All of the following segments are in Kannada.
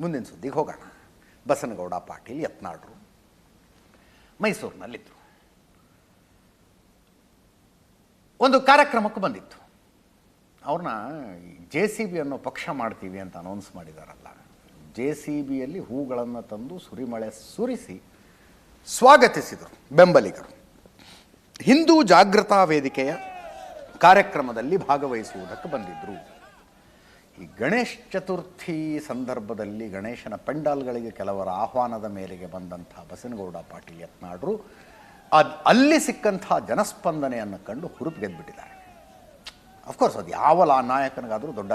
ಮುಂದಿನ ಸುದ್ದಿಗೆ ಹೋಗೋಣ. ಬಸನಗೌಡ ಪಾಟೀಲ್ ಯತ್ನಾಳರು ಮೈಸೂರಿನಲ್ಲಿದ್ದರು. ಒಂದು ಕಾರ್ಯಕ್ರಮಕ್ಕೆ ಬಂದಿತ್ತು. ಅವ್ರನ್ನ JCB ಅನ್ನೋ ಪಕ್ಷ ಮಾಡ್ತೀವಿ ಅಂತ ಅನೌನ್ಸ್ ಮಾಡಿದಾರಲ್ಲ, JCBಯಲ್ಲಿ ಹೂಗಳನ್ನು ತಂದು ಸುರಿಮಳೆ ಸುರಿಸಿ ಸ್ವಾಗತಿಸಿದರು ಬೆಂಬಲಿಗರು. ಹಿಂದೂ ಜಾಗೃತಾ ವೇದಿಕೆಯ ಕಾರ್ಯಕ್ರಮದಲ್ಲಿ ಭಾಗವಹಿಸುವುದಕ್ಕೆ ಬಂದಿದ್ದರು. ಈ ಗಣೇಶ ಚತುರ್ಥಿ ಸಂದರ್ಭದಲ್ಲಿ ಗಣೇಶನ ಪೆಂಡಾಲ್ಗಳಿಗೆ ಕೆಲವರ ಆಹ್ವಾನದ ಮೇರೆಗೆ ಬಂದಂಥ ಬಸನಗೌಡ ಪಾಟೀಲ್ ಯತ್ನಾಳರು ಅಲ್ಲಿ ಸಿಕ್ಕಂಥ ಜನಸ್ಪಂದನೆಯನ್ನು ಕಂಡು ಹುರುಪುಗೆದ್ಬಿಟ್ಟಿದ್ದಾರೆ. ಅಫ್ಕೋರ್ಸ್ ಅದು ಯಾವ ನಾಯಕನಿಗಾದರೂ ದೊಡ್ಡ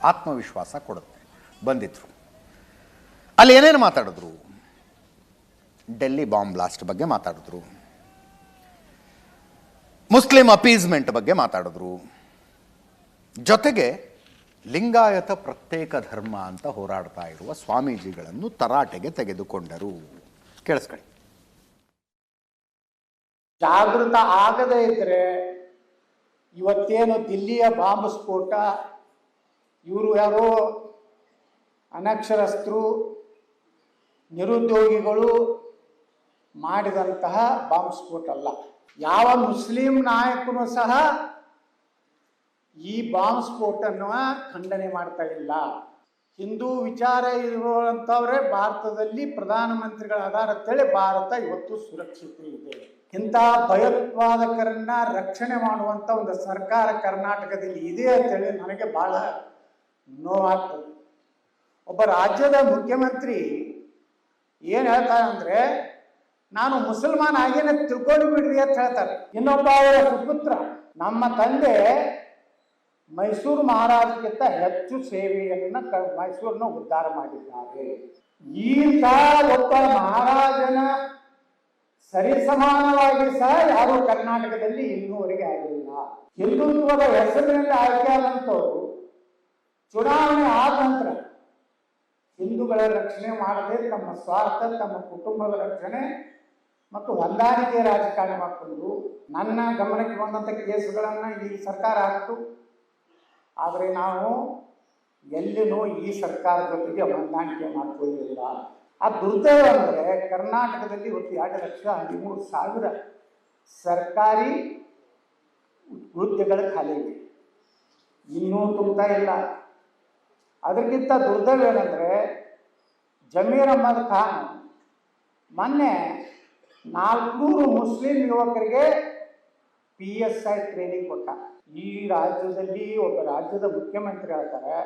ಆತ್ಮವಿಶ್ವಾಸ ಕೊಡುತ್ತೆ. ಬಂದಿದ್ರು, ಅಲ್ಲಿ ಏನೇನು ಮಾತಾಡಿದ್ರು? ಡೆಲ್ಲಿ ಬಾಂಬ್ ಬ್ಲಾಸ್ಟ್ ಬಗ್ಗೆ ಮಾತಾಡಿದ್ರು, ಮುಸ್ಲಿಂ ಅಪೀಸ್ಮೆಂಟ್ ಬಗ್ಗೆ ಮಾತಾಡಿದ್ರು, ಜೊತೆಗೆ ಲಿಂಗಾಯತ ಪ್ರತ್ಯೇಕ ಧರ್ಮ ಅಂತ ಹೋರಾಡ್ತಾ ಇರುವ ಸ್ವಾಮೀಜಿಗಳನ್ನು ತರಾಟೆಗೆ ತೆಗೆದುಕೊಂಡರು. ಕೇಳಿಸ್ಕೊಳ್ಳಿ. ಜಾಗೃತ ಆಗದೇ ಇದ್ರೆ ಇವತ್ತೇನು ದಿಲ್ಲಿಯ ಬಾಂಬ್ ಸ್ಫೋಟ, ಇವರು ಯಾರೋ ಅನಕ್ಷರಸ್ಥರು ನಿರುದ್ಯೋಗಿಗಳು ಮಾಡಿದಂತಹ ಬಾಂಬ್ ಸ್ಫೋಟ ಅಲ್ಲ. ಯಾವ ಮುಸ್ಲಿಂ ನಾಯಕನು ಸಹ ಈ ಬಾಂಬ್ ಸ್ಫೋಟನ್ನು ಖಂಡನೆ ಮಾಡ್ತಾ ಇಲ್ಲ. ಹಿಂದೂ ವಿಚಾರ ಇರುವಂಥವ್ರೆ ಭಾರತದಲ್ಲಿ ಪ್ರಧಾನಮಂತ್ರಿಗಳಾದಾರ ಅಂತೇಳಿ ಭಾರತ ಇವತ್ತು ಸುರಕ್ಷಿತ ಇದೆ. ಇಂಥ ಭಯೋತ್ಪಾದಕರನ್ನ ರಕ್ಷಣೆ ಮಾಡುವಂಥ ಒಂದು ಸರ್ಕಾರ ಕರ್ನಾಟಕದಲ್ಲಿ ಇದೆ ಅಂತೇಳಿ ನನಗೆ ಬಹಳ ನೋವಾಗ್ತದೆ. ಒಬ್ಬ ರಾಜ್ಯದ ಮುಖ್ಯಮಂತ್ರಿ ಏನು ಹೇಳ್ತಾರೆ ಅಂದರೆ, ನಾನು ಮುಸಲ್ಮಾನ್ ಆಗೇನೆ ತಿಳ್ಕೊಂಡು ಬಿಡ್ರಿ ಅಂತ ಹೇಳ್ತಾರೆ. ಇನ್ನೊಬ್ಬ ಅವರ ಸುಪುತ್ರ, ನಮ್ಮ ತಂದೆ ಮೈಸೂರು ಮಹಾರಾಜಕ್ಕಿಂತ ಹೆಚ್ಚು ಸೇವೆಯನ್ನು ಮೈಸೂರನ್ನ ಉದ್ಧಾರ ಮಾಡಿದ್ದಾರೆ. ಈತ ಒಬ್ಬ ಮಹಾರಾಜನ ಸರಿಸಮಾನವಾಗಿ ಸಹ ಯಾರು ಕರ್ನಾಟಕದಲ್ಲಿ ಇನ್ನೂವರೆಗೆ ಆಗಿಲ್ಲ. ಹಿಂದುತ್ವದ ಹೆಸರಿನಲ್ಲಿ ಆಯ್ಕೆಯಾದಂಥವರು ಚುನಾವಣೆ ಆದ ನಂತರ ಹಿಂದೂಗಳ ರಕ್ಷಣೆ ಮಾಡದೆ ತಮ್ಮ ಸ್ವಾರ್ಥ, ತಮ್ಮ ಕುಟುಂಬದ ರಕ್ಷಣೆ ಮತ್ತು ಹೊಂದಾಣಿಕೆ ರಾಜಕಾರಣ ಮಾಡಿಕೊಂಡು ನನ್ನ ಗಮನಕ್ಕೆ ಬಂದಂಥ ಕೇಸುಗಳನ್ನು ಈ ಸರ್ಕಾರ ಹಾಕಿತು. ಆದರೆ ನಾವು ಎಲ್ಲಿನೂ ಈ ಸರ್ಕಾರದ ಜೊತೆಗೆ ಹೊಂದಾಣಿಕೆ ಮಾಡಿಕೊಳ್ಳಲಿಲ್ಲ. ಆ ದುರ್ದೈವ ಅಂದರೆ ಕರ್ನಾಟಕದಲ್ಲಿ ಇವತ್ತು 2,13,000 ಸರ್ಕಾರಿ ಹುದ್ದೆಗಳು ಖಾಲಿ ಇವೆ, ಇನ್ನೂ ತುಂಬ್ತಾ ಇಲ್ಲ. ಅದಕ್ಕಿಂತ ದುರ್ದೈವ ಏನಂದರೆ, ಜಮೀರ್ ಅಹ್ಮದ್ ಖಾನ್ ಮೊನ್ನೆ 400 ಮುಸ್ಲಿಂ ಯುವಕರಿಗೆ PSI ಟ್ರೈನಿಂಗ್ ಕೊಟ್ಟ. ಈ ರಾಜ್ಯದಲ್ಲಿ ಒಬ್ಬ ರಾಜ್ಯದ ಮುಖ್ಯಮಂತ್ರಿ ಹೇಳ್ತಾರೆ,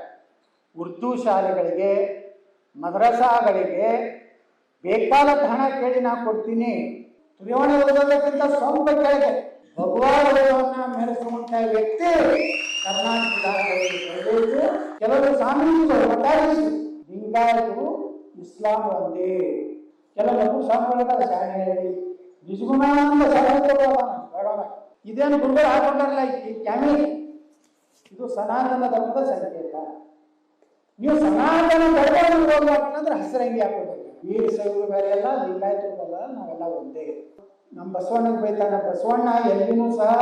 ಉರ್ದು ಶಾಲೆಗಳಿಗೆ ಮದ್ರಸಾಗಳಿಗೆ ಬೇಕಾದ ಹಣ ಕೇಳಿ ನಾ ಕೊಡ್ತೀನಿ. ತುರಿವಣ ಓದೋದಕ್ಕಿಂತ ಸ್ವಂತ ಕೆಳಗೆ ಭಗವಾನವನ್ನು ಮೆರೆಸುವಂತ ವ್ಯಕ್ತಿ ಕರ್ನಾಟಕದ ಕೆಲವು ಸ್ವಾಮೀಜಿಗಳು ಒಟ್ಟಾಗಿ ಲಿಂಗಾಯತರು ಇಸ್ಲಾಂ ಒಂದೇ. ಕೆಲವು ಸ್ವಾಮಿಗಳ ಶಾಲೆ ನಿಜಗುಣಾನಂದ ಬೇಡ, ಇದೇನು ಗುರುಗಳು ಹಾಕೊಂಡಲ್ಲ ಈ ಕ್ಯಾಮಿ, ಇದು ಸನಾತನ ಧರ್ಮದ ಸಂಕೇತ. ನೀವು ಸನಾತನ ಧರ್ಮ ಅಂದ್ರೆ ಹಸಿರಂಗಿ ಹಾಕೋಬೇಕು. ವೀರ ಶೈವರು ಬೇರೆ ಅಲ್ಲ, ಲಿಂಗಾಯತರು ಅಲ್ಲ, ನಾವೆಲ್ಲ ಒಂದೇ. ನಮ್ಮ ಬಸವಣ್ಣಗೆ ಬೈತಾನ. ಬಸವಣ್ಣ ಎಲ್ಲಿನೂ ಸಹ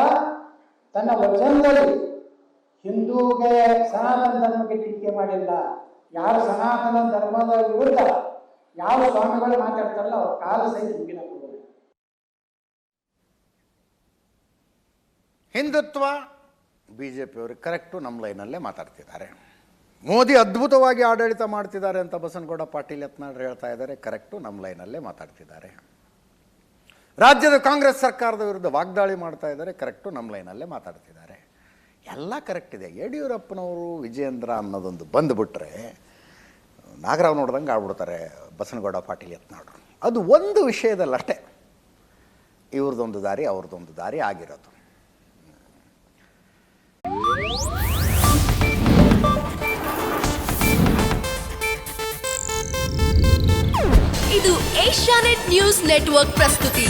ತನ್ನ ವಚನದಲ್ಲಿ ಹಿಂದೂಗೆ ಸನಾತನ ಧರ್ಮಕ್ಕೆ ಟೀಕೆ ಮಾಡಿಲ್ಲ. ಯಾರು ಸನಾತನ ಧರ್ಮದ ವಿರುದ್ಧ ಯಾವ ಸ್ವಾಮಿಗಳು ಮಾತಾಡ್ತಾರಲ್ಲ ಅವ್ರ ಕಾಲ ಸಹಿತ ಮುಗಿನ ಕೊಡೋದು. ಹಿಂದುತ್ವ BJPಯವರು ಕರೆಕ್ಟು ನಮ್ಮ ಲೈನಲ್ಲೇ ಮಾತಾಡ್ತಿದ್ದಾರೆ. ಮೋದಿ ಅದ್ಭುತವಾಗಿ ಆಡಳಿತ ಮಾಡ್ತಿದ್ದಾರೆ ಅಂತ ಬಸನಗೌಡ ಪಾಟೀಲ್ ಯತ್ನಾಳರು ಹೇಳ್ತಾ ಇದ್ದಾರೆ, ಕರೆಕ್ಟು ನಮ್ಮ ಲೈನಲ್ಲೇ ಮಾತಾಡ್ತಿದ್ದಾರೆ. ರಾಜ್ಯದ ಕಾಂಗ್ರೆಸ್ ಸರ್ಕಾರದ ವಿರುದ್ಧ ವಾಗ್ದಾಳಿ ಮಾಡ್ತಾ ಇದ್ದಾರೆ, ಕರೆಕ್ಟು ನಮ್ಮ ಲೈನಲ್ಲೇ ಮಾತಾಡ್ತಿದ್ದಾರೆ. ಎಲ್ಲ ಕರೆಕ್ಟ್ ಇದೆ. ಯಡಿಯೂರಪ್ಪನವರು ವಿಜಯೇಂದ್ರ ಅನ್ನೋದೊಂದು ಬಂದುಬಿಟ್ರೆ ನಾಗರಾವ್ ನೋಡ್ದಂಗೆ ಆಡ್ಬಿಡ್ತಾರೆ ಬಸನಗೌಡ ಪಾಟೀಲ್ ಯತ್ನಾಳರು. ಅದು ಒಂದು ವಿಷಯದಲ್ಲಷ್ಟೇ ಇವ್ರದ್ದೊಂದು ದಾರಿ ಅವ್ರದ್ದೊಂದು ದಾರಿ ಆಗಿರೋದು. ಇದು ಏಷ್ಯಾನೆಟ್ ನ್ಯೂಸ್ ನೆಟ್ವರ್ಕ್ ಪ್ರಸ್ತುತಿ.